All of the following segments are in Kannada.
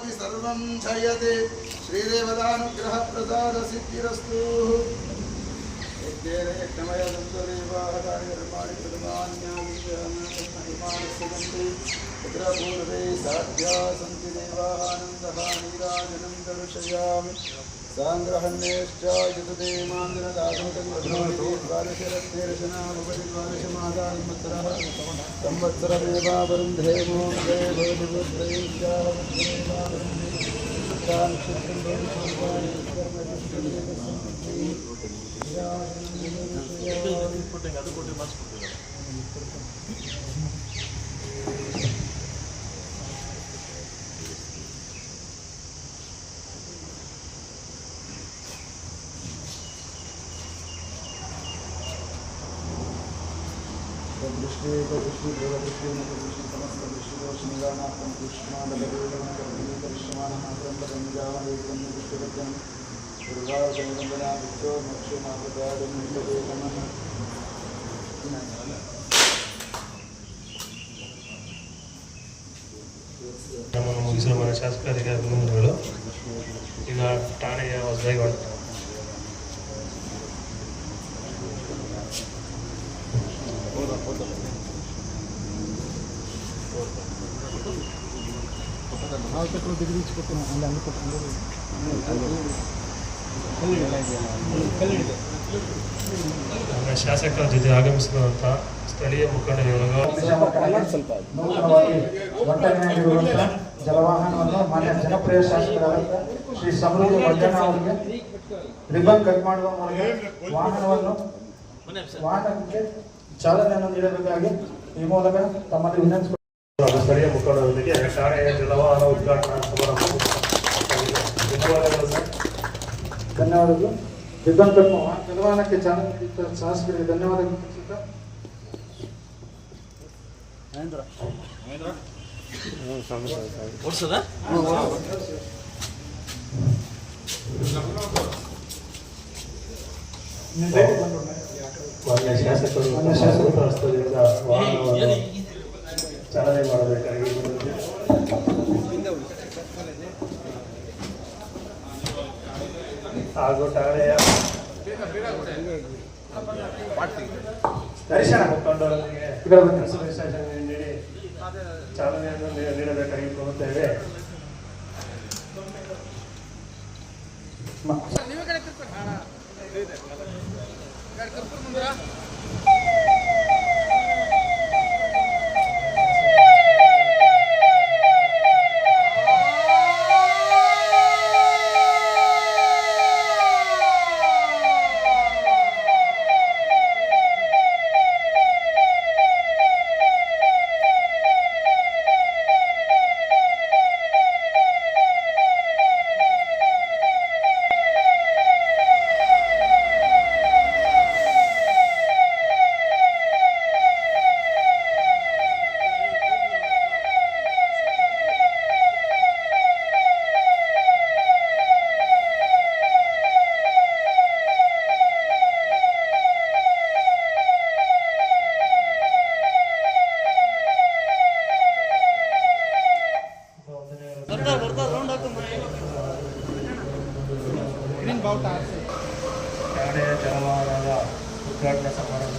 प्राप्नोति सर्वं जयते श्रीदेवतानुग्रह प्रसाद सिद्धिरस्तु यज्ञमय दन्तदेवाः कार्यकर्माणि प्रथमान्याविमानस्य तत्र पूर्वे साध्या सन्ति देवाः आनन्दः नीराजनं दर्शयामि साङ्ग्रहण्यश्च यतते मान्द्रदासुतद्वादशरत्नेरशनामुपरि द्वादशमासान्वत्सरः संवत्सरमेवावरुन्धे मोदे दृष्टि देवदृष्टि दृष्टि समस्त दृष्टिदोष निवारणार्थं पुष्माण्डलेखनकर्मकरिष्यमाणः दुर्गावन्दना विश्व मोक्षो मार्गदायं नमः ನಮ್ಮನ್ನು ಮುಗಿಸಿದ ಮನೆ ಶಾಸಕಾಧಿಕಾರಿಗಳು ಈಗ ಠಾಣೆಯ ಹೊಸದಾಗಿ ಹೊರಟ ನಮ್ಮ ಶಾಸಕರ ಜೊತೆ ಆಗಮಿಸಿರುವಂಥ ಸ್ಥಳೀಯ ಮುಖಂಡರು ಜಲವಾಹನವನ್ನು ಮಾನ್ಯ ಜನಪ್ರಿಯ ಶಾಸಕರಾದ ಶ್ರೀ ಸಮೃದ್ಧಿ ಮಂಜಣ್ಣ ಅವರಿಗೆ ರಿಬನ್ ಕಟ್ ಮಾಡುವ ಮೂಲಕ ವಾಹನಕ್ಕೆ ಚಾಲನೆಯನ್ನು ನೀಡಬೇಕಾಗಿ ಈ ಮೂಲಕ ತಮ್ಮಲ್ಲಿ ವಿನಂತಿಸಿಕೊಳ್ಳುತ್ತೇವೆ. ಸ್ಥಳೀಯ ಮುಖಂಡರೊಂದಿಗೆ ಠಾಣೆಯ ಜಲವಾಹನ ಉದ್ಘಾಟನಾ ಸಮಾರಂಭ. ಧನ್ಯವಾದಗಳು. ರಿಬನ್ ಕಟ್ ಜಲವಾಹನಕ್ಕೆ ಚಾಲನೆ ನೀಡಿದ ಶಾಸಕರಿಗೆ ಧನ್ಯವಾದಗಳು ತಿಳಿಸುತ್ತಾ ಮಾನ್ಯ ಶಾಸಕರು ಹಸ್ತದಿಂದ ವಾಹನವನ್ನು ಚಾಲನೆ ಮಾಡಬೇಕಾಗಿ ಹಾಗೂ ಠಾಣೆಯ ದರ್ಶನ ಮುಖಂಡರೊಂದಿಗೆ ನೀಡಿ ಚಾಲನೆಯನ್ನು ನೀಡಬೇಕಾಗಿ ಕೋರುತ್ತೇವೆ. ಠಾಣೆಯ ಜಲವಾಹನದ ಉದ್ಘಾಟನಾ ಸಮಾರಂಭ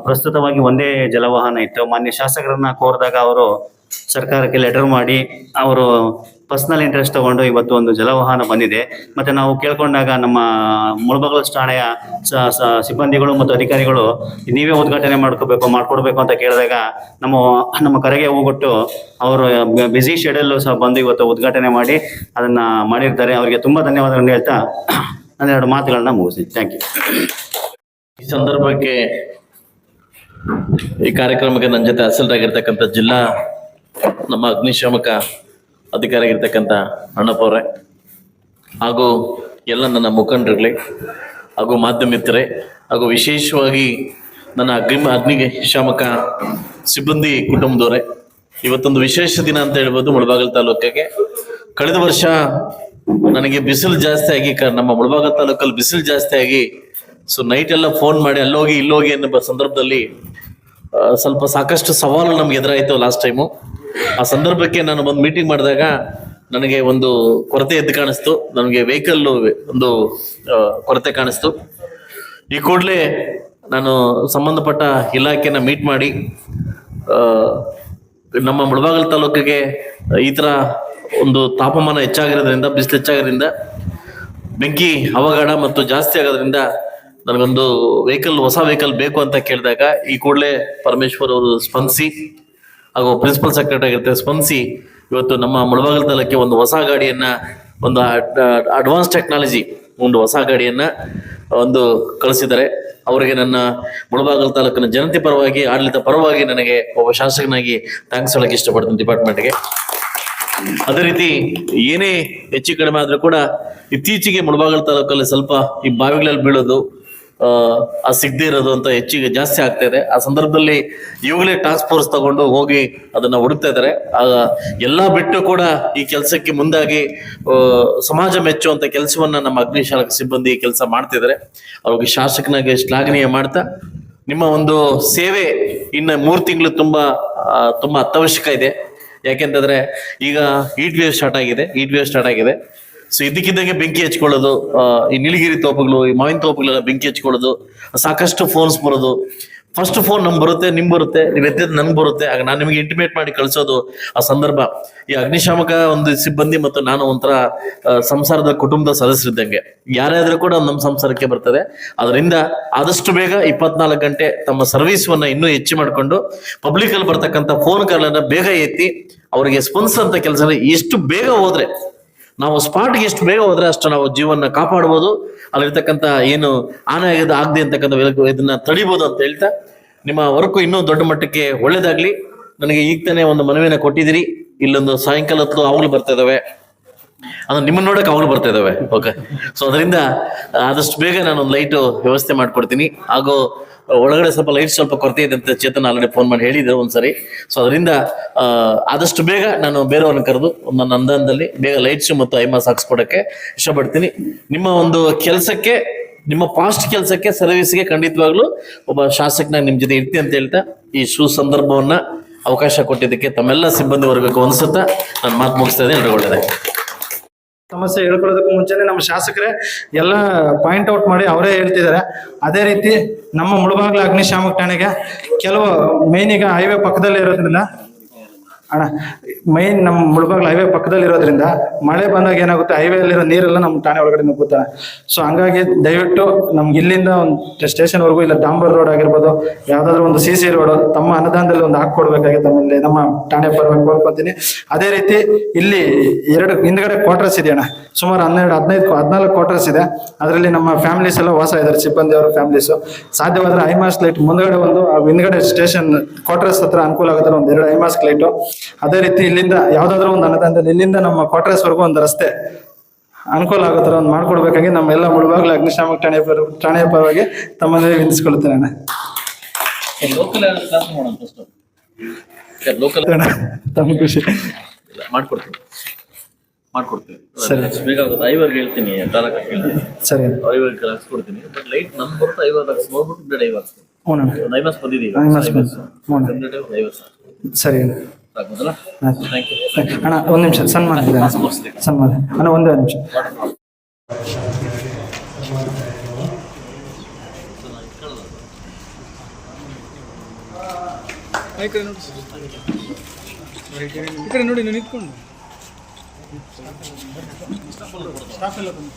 ಪ್ರಸ್ತುತವಾಗಿ ಒಂದೇ ಜಲವಾಹನ ಇತ್ತು. ಮಾನ್ಯ ಶಾಸಕರನ್ನ ಕೋರಿದಾಗ ಅವರು ಸರ್ಕಾರಕ್ಕೆ ಲೆಟರ್ ಮಾಡಿ ಅವರು ಪರ್ಸನಲ್ ಇಂಟ್ರೆಸ್ಟ್ ತಗೊಂಡು ಇವತ್ತು ಒಂದು ಜಲವಾಹನ ಬಂದಿದೆ. ಮತ್ತು ನಾವು ಕೇಳ್ಕೊಂಡಾಗ ನಮ್ಮ ಮುಳಬಾಗಿಲು ಠಾಣೆಯ ಸಿಬ್ಬಂದಿಗಳು ಮತ್ತು ಅಧಿಕಾರಿಗಳು ನೀವೇ ಉದ್ಘಾಟನೆ ಮಾಡ್ಕೊಡ್ಬೇಕು ಅಂತ ಕೇಳಿದಾಗ ನಮ್ಮ ಕರೆಗೆ ಹೋಗೊಟ್ಟು ಅವರು ಬ್ಯುಸಿ ಶೆಡ್ಯೂಲ್ ಸಹ ಬಂದು ಇವತ್ತು ಉದ್ಘಾಟನೆ ಮಾಡಿ ಅದನ್ನು ಮಾಡಿರ್ತಾರೆ. ಅವರಿಗೆ ತುಂಬ ಧನ್ಯವಾದಗಳನ್ನು ಹೇಳ್ತಾ ಒಂದೆರಡು ಮಾತುಗಳನ್ನ ಮುಗಿಸ್ತೀನಿ. Thank you. ಈ ಸಂದರ್ಭಕ್ಕೆ ಈ ಕಾರ್ಯಕ್ರಮಕ್ಕೆ ನನ್ನ ಜೊತೆ ಹಾಸಲರಾಗಿರ್ತಕ್ಕಂಥ ಜಿಲ್ಲಾ ನಮ್ಮ ಅಗ್ನಿಶಾಮಕ ಅಧಿಕಾರಿ ಆಗಿರ್ತಕ್ಕಂಥ ಅಣ್ಣಪ್ಪವ್ರೆ ಹಾಗೂ ಎಲ್ಲ ನನ್ನ ಮುಖಂಡರುಗಳೇ ಹಾಗೂ ಮಾಧ್ಯಮ ಮಿತ್ರರೇ ಹಾಗೂ ವಿಶೇಷವಾಗಿ ನನ್ನ ಅಗ್ನಿಶಾಮಕ ಸಿಬ್ಬಂದಿ ಕುಟುಂಬದವರೇ, ಇವತ್ತೊಂದು ವಿಶೇಷ ದಿನ ಅಂತ ಹೇಳ್ಬೋದು ಮುಳಬಾಗಿಲು ತಾಲೂಕಿಗೆ. ಕಳೆದ ವರ್ಷ ನನಗೆ ಬಿಸಿಲು ಜಾಸ್ತಿ ಆಗಿ ನಮ್ಮ ಮುಳಬಾಗಿಲು ತಾಲೂಕಲ್ಲಿ ಬಿಸಿಲು ಜಾಸ್ತಿ ಆಗಿ ನೈಟ್ ಎಲ್ಲ ಫೋನ್ ಮಾಡಿ ಅಲ್ಲೋಗಿ ಇಲ್ಲೋಗಿ ಅನ್ನೋ ಸಂದರ್ಭದಲ್ಲಿ ಸ್ವಲ್ಪ ಸಾಕಷ್ಟು ಸವಾಲು ನಮ್ಗೆ ಎದುರಾಯಿತು ಲಾಸ್ಟ್ ಟೈಮು. ಆ ಸಂದರ್ಭಕ್ಕೆ ನಾನು ಒಂದು ಮೀಟಿಂಗ್ ಮಾಡಿದಾಗ ನನಗೆ ಒಂದು ಕೊರತೆ ಎದ್ದು ಕಾಣಿಸ್ತು. ನನಗೆ ವೆಹಿಕಲ್ ಒಂದು ಕೊರತೆ ಕಾಣಿಸ್ತು. ಈ ಕೂಡಲೇ ನಾನು ಸಂಬಂಧಪಟ್ಟ ಇಲಾಖೆನ ಮೀಟ್ ಮಾಡಿ ನಮ್ಮ ಮುಳಬಾಗಿಲು ತಾಲೂಕಿಗೆ ಈ ಥರ ಒಂದು ತಾಪಮಾನ ಹೆಚ್ಚಾಗಿರೋದ್ರಿಂದ, ಬಿಸಿಲು ಹೆಚ್ಚಾಗಿರೋದ್ರಿಂದ, ಬೆಂಕಿ ಅವಘಡ ಮತ್ತು ಜಾಸ್ತಿ ಆಗೋದ್ರಿಂದ ನನಗೊಂದು ಹೊಸ ವೆಹಿಕಲ್ ಬೇಕು ಅಂತ ಕೇಳಿದಾಗ ಈ ಕೂಡಲೇ ಪರಮೇಶ್ವರ್ ಅವರು ಸ್ಪಂದಿಸಿ ಹಾಗೂ ಪ್ರಿನ್ಸಿಪಲ್ ಸೆಕ್ರೆಟರಿ ಆಗಿರ್ತಾರೆ ಸ್ಪಂದಿಸಿ ಇವತ್ತು ನಮ್ಮ ಮುಳಬಾಗಿಲು ತಾಲೂಕಿಗೆ ಒಂದು ಹೊಸ ಗಾಡಿಯನ್ನ, ಒಂದು ಅಡ್ವಾನ್ಸ್ ಟೆಕ್ನಾಲಜಿ ಒಂದು ಹೊಸ ಗಾಡಿಯನ್ನ ಒಂದು ಕಳಿಸಿದ್ದಾರೆ. ಅವರಿಗೆ ನನ್ನ ಮುಳಬಾಗಿಲು ತಾಲೂಕಿನ ಜನತೆ ಪರವಾಗಿ, ಆಡಳಿತ ಪರವಾಗಿ ನನಗೆ ಒಬ್ಬ ಶಾಸಕನಾಗಿ ಥ್ಯಾಂಕ್ಸ್ ಹೇಳಕ್ಕೆ ಇಷ್ಟಪಡ್ತೀನಿ ಡಿಪಾರ್ಟ್ಮೆಂಟ್ಗೆ. ಅದೇ ರೀತಿ ಏನೇ ಹೆಚ್ಚು ಕಡಿಮೆ ಆದ್ರೂ ಕೂಡ ಇತ್ತೀಚೆಗೆ ಮುಳಬಾಗಿಲು ತಾಲೂಕಲ್ಲಿ ಸ್ವಲ್ಪ ಈ ಬಾವಿಗಳಲ್ಲಿ ಬೀಳೋದು, ಸಿಗದೆ ಇರೋದು ಅಂತ ಹೆಚ್ಚಿಗೆ ಜಾಸ್ತಿ ಆಗ್ತಾ ಇದೆ. ಆ ಸಂದರ್ಭದಲ್ಲಿ ಇವಾಗಲೇ ಟಾಸ್ಕ್ ಫೋರ್ಸ್ ತಗೊಂಡು ಹೋಗಿ ಅದನ್ನ ಹುಡುಕ್ತಾ ಇದ್ದಾರೆ. ಎಲ್ಲ ಬಿಟ್ಟು ಕೂಡ ಈ ಕೆಲಸಕ್ಕೆ ಮುಂದಾಗಿ ಸಮಾಜ ಮೆಚ್ಚುವಂತ ಕೆಲಸವನ್ನ ನಮ್ಮ ಅಗ್ನಿಶಾಮಕ ಸಿಬ್ಬಂದಿ ಕೆಲಸ ಮಾಡ್ತಿದ್ದಾರೆ. ಅವ್ರಿಗೆ ಶಾಸಕನಾಗಿ ಶ್ಲಾಘನೀಯ ಮಾಡ್ತಾ, ನಿಮ್ಮ ಒಂದು ಸೇವೆ ಇನ್ನು 3 ತಿಂಗಳು ತುಂಬಾ ಅತ್ಯವಶ್ಯಕ ಇದೆ. ಯಾಕೆಂತಂದ್ರೆ ಈಗ ಹೀಟ್ ವೇವ್ ಸ್ಟಾರ್ಟ್ ಆಗಿದೆ. ಇದಕ್ಕಿದ್ದಂಗೆ ಬೆಂಕಿ ಹಚ್ಕೊಳ್ಳೋದು, ಈ ನೀಲಗಿರಿ ತೋಪುಗಳು, ಈ ಮಾವಿನ ತೋಪುಗಳೆಲ್ಲ ಬೆಂಕಿ ಹಚ್ಕೊಳ್ಳೋದು, ಸಾಕಷ್ಟು ಫೋನ್ಸ್ ಬರೋದು. ಫಸ್ಟ್ ಫೋನ್ ನಮ್ಗೆ ಬರುತ್ತೆ, ನಿಮ್ಗೆ ಬರುತ್ತೆ, ನೀವು ಎತ್ತಿದ ನನ್ಗೆ ಬರುತ್ತೆ. ಆಗ ನಾನು ನಿಮಗೆ ಇಂಟಿಮೇಟ್ ಮಾಡಿ ಕಳಿಸೋದು ಆ ಸಂದರ್ಭ. ಈ ಅಗ್ನಿಶಾಮಕ ಒಂದು ಸಿಬ್ಬಂದಿ ಮತ್ತು ನಾನು ಒಂಥರ ಸಂಸಾರದ ಕುಟುಂಬದ ಸದಸ್ಯರಿದ್ದಂಗೆ. ಯಾರಾದ್ರೂ ಕೂಡ ನಮ್ಮ ಸಂಸಾರಕ್ಕೆ ಬರ್ತದೆ. ಅದರಿಂದ ಆದಷ್ಟು ಬೇಗ 24 ಗಂಟೆ ತಮ್ಮ ಸರ್ವಿಸ್ವನ್ನ ಇನ್ನೂ ಹೆಚ್ಚು ಮಾಡಿಕೊಂಡು ಪಬ್ಲಿಕ್ ಅಲ್ಲಿ ಬರ್ತಕ್ಕಂಥ ಫೋನ್ಗಳನ್ನ ಬೇಗ ಎತ್ತಿ ಅವರಿಗೆ ಸ್ಪಂದಿಸಂತ ಕೆಲಸ ಎಷ್ಟು ಬೇಗ ಹೋದ್ರೆ, ನಾವು ಸ್ಪಾಟ್ಗೆ ಎಷ್ಟು ಬೇಗ ಹೋದ್ರೆ ಅಷ್ಟು ನಾವು ಜೀವನ ಕಾಪಾಡ್ಬೋದು. ಅಲ್ಲಿರ್ತಕ್ಕಂಥ ಏನು ಆನೆ ಆಗದೆ ಅಂತಕ್ಕಂಥ ಇದನ್ನ ತಡಿಬೋದು ಅಂತ ಹೇಳ್ತಾ, ನಿಮ್ಮ ವರ್ಕು ಇನ್ನೂ ದೊಡ್ಡ ಮಟ್ಟಕ್ಕೆ ಒಳ್ಳೇದಾಗ್ಲಿ. ನನಗೆ ಈಗ ತಾನೇ ಒಂದು ಮನವಿನ ಕೊಟ್ಟಿದ್ದೀರಿ. ಇಲ್ಲೊಂದು ಸಾಯಂಕಾಲ ಹೊತ್ತು ಅವುಗಳು ಬರ್ತಾ ಇದಾವೆ, ಅಂದ್ರೆ ನಿಮ್ಮನ್ನ ನೋಡಕ್ ಅವುಗಳು ಬರ್ತಾ ಇದಾವೆ. ಓಕೆ, ಅದರಿಂದ ಆದಷ್ಟು ಬೇಗ ನಾನು ಒಂದು ಲೈಟ್ ವ್ಯವಸ್ಥೆ ಮಾಡ್ಕೊಡ್ತೀನಿ. ಹಾಗೂ ಒಳಗಡೆ ಸ್ವಲ್ಪ ಕೊರತೆ ಇದೆ ಅಂತ ಚೇತನ್ ಆಲ್ರೆಡಿ ಫೋನ್ ಮಾಡಿ ಹೇಳಿದ್ರು ಒಂದ್ಸರಿ. ಅದರಿಂದ ಆದಷ್ಟು ಬೇಗ ನಾನು ಬೇರೆಯವ್ರನ್ನ ಕರೆದು ನನ್ನ ಅನುದಾನದಲ್ಲಿ ಬೇಗ ಲೈಟ್ಸ್ ಮತ್ತು ಐಮಾಸ್ ಹಾಕ್ಸ್ಕೊಡಕ್ಕೆ ಇಷ್ಟಪಡ್ತೀನಿ. ನಿಮ್ಮ ಒಂದು ಕೆಲಸಕ್ಕೆ, ನಿಮ್ಮ ಪಾಸ್ಟ್ ಕೆಲಸಕ್ಕೆ, ಸರ್ವಿಸ್ಗೆ ಖಂಡಿತವಾಗ್ಲೂ ಒಬ್ಬ ಶಾಸಕನಾಗಿ ನಿಮ್ ಜೊತೆ ಇರ್ತೀನಿ ಅಂತ ಹೇಳ್ತಾ ಈ ಸಂದರ್ಭವನ್ನ ಅವಕಾಶ ಕೊಟ್ಟಿದ್ದಕ್ಕೆ ತಮ್ಮೆಲ್ಲ ಸಿಬ್ಬಂದಿ ವರ್ಗಕ್ಕೆ ಅನ್ಸುತ್ತಾ ನಾನು ಮಾತು ಮುಗಿಸ್ತಾ ಇದ್ದೇನೆ. ಒಳ್ಳೆಯದಾಗಿ ಸಮಸ್ಯೆ ಹೇಳ್ಕೊಳ್ಳೋದಕ್ಕೂ ಮುಂಚೆನೆ ನಮ್ಮ ಶಾಸಕರೇ ಎಲ್ಲ ಪಾಯಿಂಟ್ ಔಟ್ ಮಾಡಿ ಅವರೇ ಹೇಳ್ತಿದ್ದಾರೆ. ಅದೇ ರೀತಿ ನಮ್ಮ ಮುಳಬಾಗಿಲು ಅಗ್ನಿಶಾಮಕ ಠಾಣೆಗೆ ಕೆಲವು ಮೇನ್ ಈಗ ಹೈವೇ ಪಕ್ಕದಲ್ಲೇ ಇರೋದ್ರಿಂದ ನಮ್ಮ ಮುಳಬಾಗಿಲು ಹೈವೇ ಪಕ್ಕದಲ್ಲಿ ಇರೋದ್ರಿಂದ ಮಳೆ ಬಂದಾಗ ಏನಾಗುತ್ತೆ, ಹೈವೇಲಿರೋ ನೀರೆಲ್ಲ ನಮ್ಮ ಠಾಣೆ ಒಳಗಡೆ ನುಗ್ಗುತ್ತಾರೆ. ಹಂಗಾಗಿ ದಯವಿಟ್ಟು ನಮ್ಗೆ ಇಲ್ಲಿಂದ ಒಂದು ಸ್ಟೇಷನ್ವರೆಗೂ ಇಲ್ಲ ಡಾಂಬರ್ ರೋಡ್ ಆಗಿರ್ಬೋದು, ಯಾವ್ದಾದ್ರು ಒಂದು CC ರೋಡ್ ತಮ್ಮ ಅನುದಾನದಲ್ಲಿ ಒಂದು ಹಾಕೊಡ್ಬೇಕಾಗಿ ತಮ್ಮಲ್ಲಿ ನಮ್ಮ ಠಾಣೆ ಪರವಾಗಿ ಕೋರ್ಕೊತೀನಿ. ಅದೇ ರೀತಿ ಇಲ್ಲಿ 2 ಹಿಂದ್ಗಡೆ ಕ್ವಾರ್ಟರ್ಸ್ ಇದೆಯಣ್ಣ, ಸುಮಾರು 14 ಕ್ವಾರ್ಟರ್ಸ್ ಇದೆ. ಅದರಲ್ಲಿ ನಮ್ಮ ಫ್ಯಾಮಿಲೀಸ್ ಎಲ್ಲ ವಾಸ ಇದ್ದಾರೆ, ಸಿಬ್ಬಂದಿ ಅವರ ಫ್ಯಾಮಿಲೀಸು. ಸಾಧ್ಯವಾದ್ರೆ ಐಮಾಸ್ ಲೈಟ್ ಮುಂದ್ಗಡೆ ಒಂದು, ಹಿಂದ್ಗಡೆ ಸ್ಟೇಷನ್ ಕ್ವಾರ್ಟರ್ಸ್ ಹತ್ರ ಅನುಕೂಲ ಆಗುತ್ತೆ ಒಂದು 2 ಐಮಾಸ್ ಲೈಟು. ಅದೇ ರೀತಿ ಇಲ್ಲಿಂದ ಯಾವ್ದಾದ್ರು ಒಂದು ಅನುದಾನದಲ್ಲಿ ಇಲ್ಲಿಂದ ನಮ್ಮ ಕ್ವಾರ್ಟರ್ಸ್ ವರೆಗೂ ಒಂದು ರಸ್ತೆ ಅನುಕೂಲ ಆಗೋ ತರ ಒಂದು ಮಾಡ್ಕೊಡ್ಬೇಕಾಗಿ ನಮ್ಮ ಎಲ್ಲ ಮುಳಬಾಗಿಲು ಅಗ್ನಿಶಾಮಕ ಠಾಣೆಯ ಪರವಾಗಿ ತಮ್ಮಲ್ಲಿ ವಿನಿಸಿಕೊಳ್ಳುತ್ತೇನೆ. ತಮ್ಮ ಖುಷಿ ಮಾಡ್ಕೊಡ್ತೀನಿ. ಬೇಗ ಆಗುತ್ತೆ. 5 ಹೇಳ್ತೀನಿ, ಸರಿ 5 ಹಾಕ್ಸ್ಕೊಡ್ತೀನಿ. ಬಟ್ ಲೈಟ್ ನಮ್ ಬರುತ್ತೆ 5 ಹಾಕ್ಸ್ ನೋಡ್ಬಿಟ್ಟು 5 ಹಾಕ್ಸ್ತೀನಿ. ಐಮಾಸ್ ಬಂದಿದ್ದೀವಿ, ಸರಿ ಅಣ್ಣ. 1 ನಿಮಿಷ ಸನ್ಮಾನ ಅಣ್ಣ, 1 ನಿಮಿಷ. ಈ ಕಡೆ ನೋಡಿ ಈ ಕಡೆ ನೋಡಿ, ನೀವು ನಿಂತ್ಕೊಂಡು ಸ್ಟಾಫ್ ಎಲ್ಲ ಬಂದು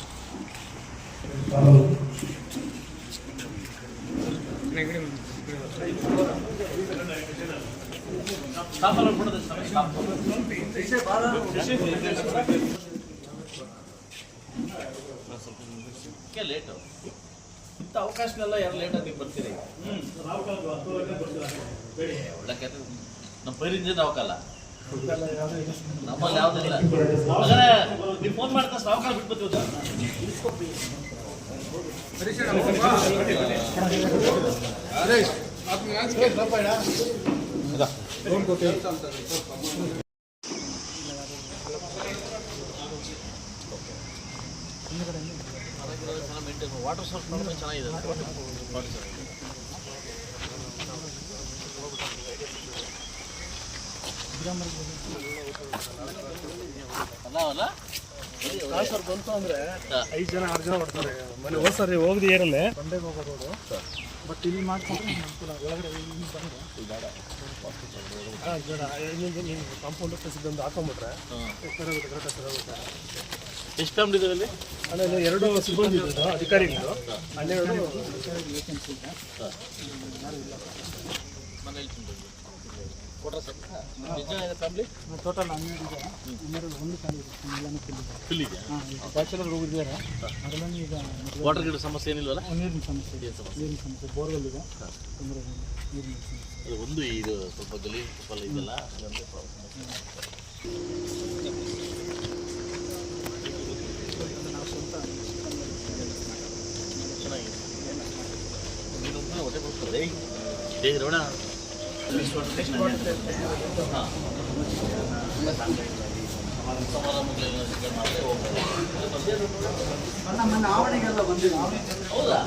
ಲೇಟು ಇಂಥ ಅವಕಾಶನೆಲ್ಲ ಯಾರು ಲೇಟಾಗಿ ಬರ್ತೀರಿ? ಒಳ್ಳೆ ನಮ್ಮ ಪೈರಿಂಜಿನ ಅವಕಾಲ ನಮ್ಮಲ್ಲಿ ಯಾವುದಿಲ್ಲ. ಹಾಗಾದ್ರೆ ನೀವು ಫೋನ್ ಮಾಡಿದ ತಕ್ಷಣ ಅವಕಾಶ ಬಿಟ್ಬಿಡ್ತೀವಿ. ವಾಟರ್ ಸೋರ್ಸ್ ನೋಡಿದ್ರೆ ಚೆನ್ನಾಗಿದೆ. ಅಲ್ಲ ಸರ್ ಬಂತು ಅಂದ್ರೆ 5 ಜನ 6 ಜನ ಹೊಡ್ತಾರೆ. ಮನೆ ಹೋದ್ ಸರಿ ಹೋಗದೆ ಏರಲ್ಲೇ ಬಂಡೆಗೆ ಹೋಗೋ ರೋಡು. ಬಟ್ ಇಲ್ಲಿ ಮಾಡ್ಕೊಂಡ್ರೆ ಅನುಕೂಲ. ಒಳಗಡೆ ಇಲ್ಲಿ ಬಂದು ಕಾಂಪೌಂಡ್ ಸಿದ್ದೊಂದು ಹಾಕೊಂಡ್ಬಿಟ್ರೆ ಎಷ್ಟು ಫ್ಯಾಮಿಲಿ ಇದಾವೆ ಅಲ್ಲಿ? ಅಲ್ಲ 2 ಸಿಬ್ಬಂದಿ ಇದ್ದು ಅಧಿಕಾರಿಗಳು 12 ಮನೇಲಿ ಫ್ಯಾಮಿಲಿ ಟೋಟಲ್ 12 ಒಂದು ಖಾಲಿ ಇದೆ, ಎಲ್ಲನೂ ಫುಲ್ ಇದೆ. ಬ್ಯಾಚುಲರ್ ಹೋಗಿದ್ದಾರೆ. ಅದರಲ್ಲಿ ಈಗ ವಾಟರ್ ಗಿಡ ಸಮಸ್ಯೆ ಏನಿಲ್ವಲ್ಲ? ನೀರಿನ ಸಮಸ್ಯೆ ಇದೆ, ನೀರಿನ ಸಮಸ್ಯೆ ಬೋರ್ವೆಲ್ ಇದೆ, ತೊಂದರೆ ನೀರಿನ ಸಮಸ್ಯೆ. ಅದು ಒಂದು ಇದು ಸ್ವಲ್ಪ ಗಲೀಜು ಸ್ವಲ್ಪ ಇದೆಲ್ಲ ಅದೊಂದೇ ಪ್ರಾಬ್ಲಮ್. ಚೆನ್ನಾಗಿದೆ. ನೀನೊಬ್ಬನೇ ಹೊಟ್ಟೆ ಬರ್ತಾರೆ ಹೇಗೆ ರವಣ? ಆವಣೆಗೆಲ್ಲ ಬಂದಿದೆ. ಹೌದಾ?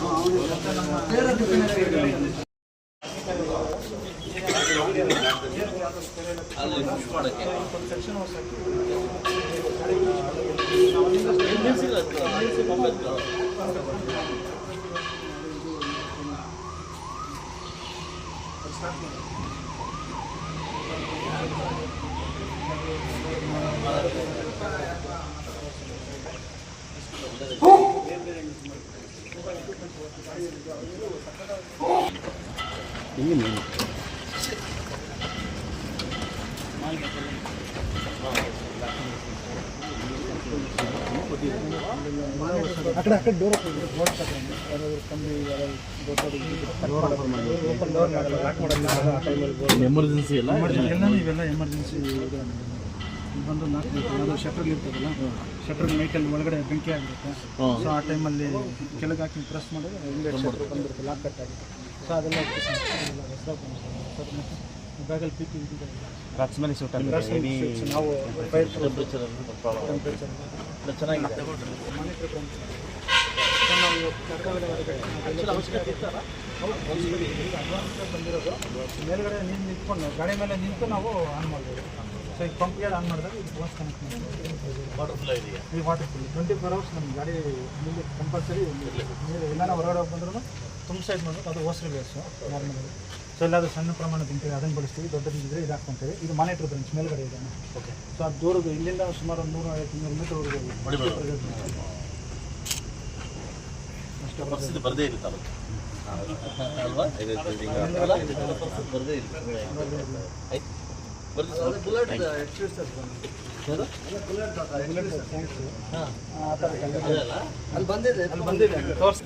ಅಲ್ಲಿ ಪುಷ್ ಮಾಡೋಕ್ಕೆ ಅಕಡೆ ಡೋರ್ ಎಮರ್ಜೆನ್ಸಿ ಎಲ್ಲ ಎಲ್ಲನೂ ಇವೆಲ್ಲ ಎಮರ್ಜೆನ್ಸಿ ಬಂದು ನಾಲ್ಕು ಯಾವುದೋ ಶಟ್ರಲ್ಲಿ ಇರ್ತದಲ್ಲ, ಶಟ್ರ್ ನೈಟಲ್ಲಿ ಒಳಗಡೆ ಬೆಂಕಿ ಆಗಿರುತ್ತೆ. ಸೊ ಆ ಟೈಮಲ್ಲಿ ಕೆಳಗೆ ಹಾಕಿ ಪ್ರೆಸ್ ಮಾಡಿದ್ರೆ ಹಿಂದೆ ಶಟ್ರ್ ಬಂದಿರುತ್ತೆ, ಲಾಕ್ ಕಟ್ ಆಗುತ್ತೆ. ಸೊ ಅದೆಲ್ಲ ಬ್ಯಾಗಲ್ಲಿ ಪಿ ಪಿ ನಾವು ಟೆಂಪ್ರೇಚರ್ ಚೆನ್ನಾಗಿದೆ. ನಾವು ಅವಶ್ಯಕತೆ ಇತ್ತಲ್ಲ ಬಂದಿರೋದು ಮೇಲ್ಗಡೆ ನೀರು ನಿಂತ್ಕೊಂಡು ಗಾಡಿ ಮೇಲೆ ನಿಂತು ನಾವು ಆನ್ ಮಾಡ್ಬೋದು. ಸೊ ಈಗ ಪಂಪ್ಗೆ ಆನ್ ಮಾಡಿದಾಗ ಇದು ವಾಸ್ ಕನೆಕ್ಟ್ ಮಾಡ್ತೀವಿ. ವಾಟರ್ ಫ್ಲೋ ಇದೆಯಾ? ಈ ವಾಟರ್ ಫುಲ್ 24 hours ನಮ್ಮ ಗಾಡಿ ನೀರು ಕಂಪಲ್ಸರಿ ನೀರು ಎಲ್ಲಾನ ಹೊರಗಡೆ ಹೋಗಿ ಬಂದ್ರೂ ತುಂಬ ಸೈಡ್ ಮಾಡಬೇಕು. ಅದು ಓಸ್ರಿ ಬೇಸು ನಾರ್ಮಲ್. ಸೊ ಎಲ್ಲಾದರೂ ಸಣ್ಣ ಪ್ರಮಾಣ ತಿಂತೀವಿ, ಅದನ್ನು ಬಳಸ್ತೀವಿ. ದೊಡ್ಡದಿದ್ದರೆ ಇದು ಹಾಕ್ಕೊಂತೀವಿ. ಇದು ಮಾನಿಟ್ರ್ ಬ್ರಾಂಚ್ ಮೇಲ್ಗಡೆ ಇದೆ. ಓಕೆ. ಸೊ ಅದು ದೂರದ್ದು ಇಲ್ಲಿಂದ ಸುಮಾರು 150-200 ಮೀಟರ್ವರೆಗೂ ಅಷ್ಟು ಪರಿಸ್ಥಿತಿ ಬರದೇ ಇಲ್ಲ ತಾಲೂಕು ಅಲ್ವಾ? ಬರದೇ ಇಲ್ಲ. ಅಲ್ಲಿ ಬಂದಿದೆ ತೋರಿಸಿ.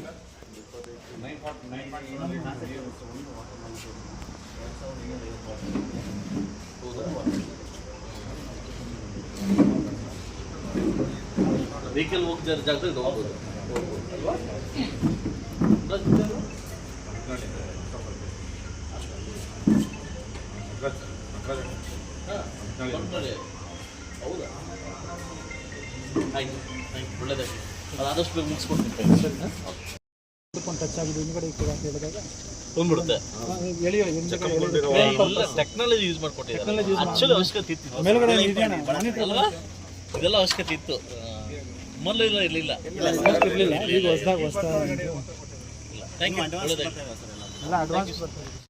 ವೆಹಿಕಲ್ ಹೋಗ್ತಾ ಇರೋ ಜಾಗದಲ್ಲಿ ಇದು ಹೋಗ್ಬೋದು ಅಲ್ವಾ? ಹೌದಾ? ಆಯ್ತು ಒಳ್ಳೆದಾಗಿ ಅದು ಆದಷ್ಟು ಬೇಗ ಮುಗಿಸ್ಕೊಡ್ತೀನಿ. ಟಚ್ ಆಗಿದೆ ಹಿಂದ್ಗಡೆ ಈ ಕಡೆ ಅಂತ ಹೇಳಿದಾಗ ಬಂದ್ಬಿಡುತ್ತೆ. ಎಳೆಯೋ ಟೆಕ್ನಾಲಜಿ ಯೂಸ್ ಮಾಡ್ಕೊಟ್ಟಿದ್ದಾರೆ. ಆಕ್ಚುಲಿ ಅವಶ್ಯಕತೆ ಇತ್ತು ಮೇಲ್ಗಡೆ ಅಲ್ವಾ? ಇದೆಯಾ ಇದೆಲ್ಲ ಅವಶ್ಯಕತೆ ಇತ್ತು. ಮೊದಲು ಇರಲಿಲ್ಲ. ಇರಲಿಲ್ಲ, ಈಗ ಹೊಸದಾಗಿ ಥ್ಯಾಂಕ್ ಯು. ಒಳ್ಳೆದಾಗಿ ಎಲ್ಲ ಅಡ್ವಾನ್ಸ್ ಬರ್ತದೆ.